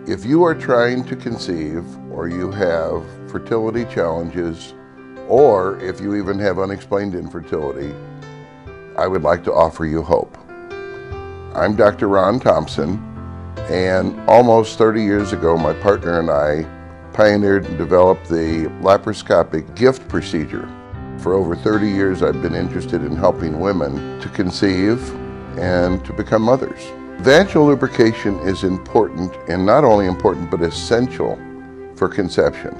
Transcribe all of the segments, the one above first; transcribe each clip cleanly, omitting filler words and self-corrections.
If you are trying to conceive, or you have fertility challenges, or if you even have unexplained infertility, I would like to offer you hope. I'm Dr. Ron Thompson, and almost 30 years ago, my partner and I pioneered and developed the laparoscopic gift procedure. For over 30 years, I've been interested in helping women to conceive and to become mothers. Vaginal lubrication is important, and not only important, but essential for conception.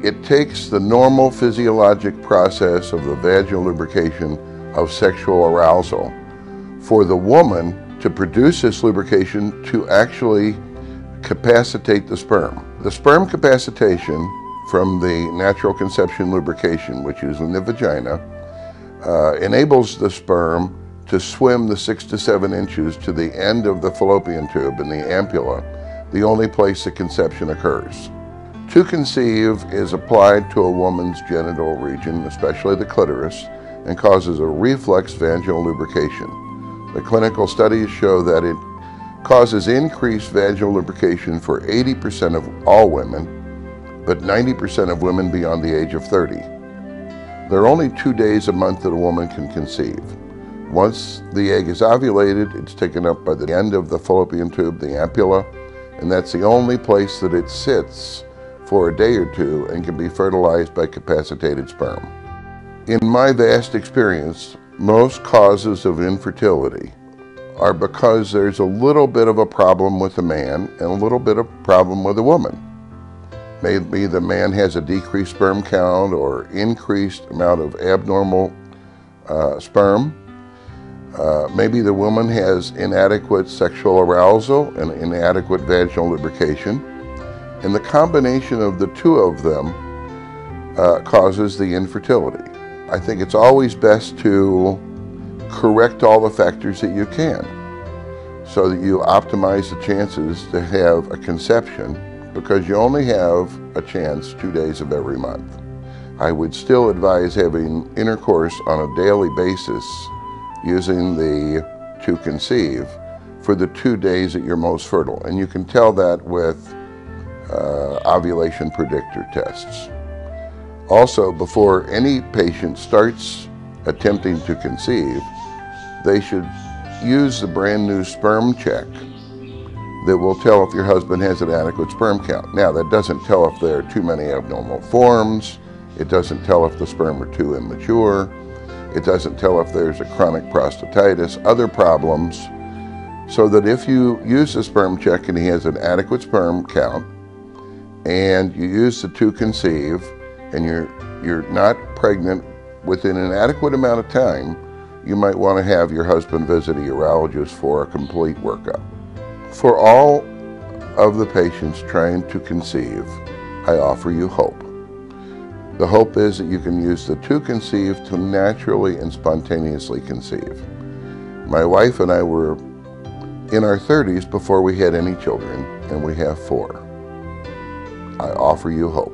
It takes the normal physiologic process of the vaginal lubrication of sexual arousal for the woman to produce this lubrication to actually capacitate the sperm. The sperm capacitation from the natural conception lubrication, which is in the vagina, enables the sperm to swim the 6 to 7 inches to the end of the fallopian tube in the ampulla, the only place that conception occurs. To conceive is applied to a woman's genital region, especially the clitoris, and causes a reflex vaginal lubrication. The clinical studies show that it causes increased vaginal lubrication for 80% of all women, but 90% of women beyond the age of 30. There are only 2 days a month that a woman can conceive. Once the egg is ovulated, it's taken up by the end of the fallopian tube, the ampulla, and that's the only place that it sits for a day or two and can be fertilized by capacitated sperm. In my vast experience, most causes of infertility are because there's a little bit of a problem with a man and a little bit of a problem with a woman. Maybe the man has a decreased sperm count or increased amount of abnormal sperm. Maybe the woman has inadequate sexual arousal and inadequate vaginal lubrication. And the combination of the two of them causes the infertility. I think it's always best to correct all the factors that you can so that you optimize the chances to have a conception, because you only have a chance 2 days of every month. I would still advise having intercourse on a daily basis using the To Conceive for the 2 days that you're most fertile. And you can tell that with ovulation predictor tests. Also, before any patient starts attempting to conceive, they should use the brand new sperm check that will tell if your husband has an adequate sperm count. Now, that doesn't tell if there are too many abnormal forms. It doesn't tell if the sperm are too immature. It doesn't tell if there's a chronic prostatitis, other problems, so that if you use the sperm check and he has an adequate sperm count, and you use the To Conceive, and you're not pregnant within an adequate amount of time, you might want to have your husband visit a urologist for a complete workup. For all of the patients trying to conceive, I offer you hope. The hope is that you can use the To Conceive to naturally and spontaneously conceive. My wife and I were in our 30s before we had any children, and we have 4. I offer you hope.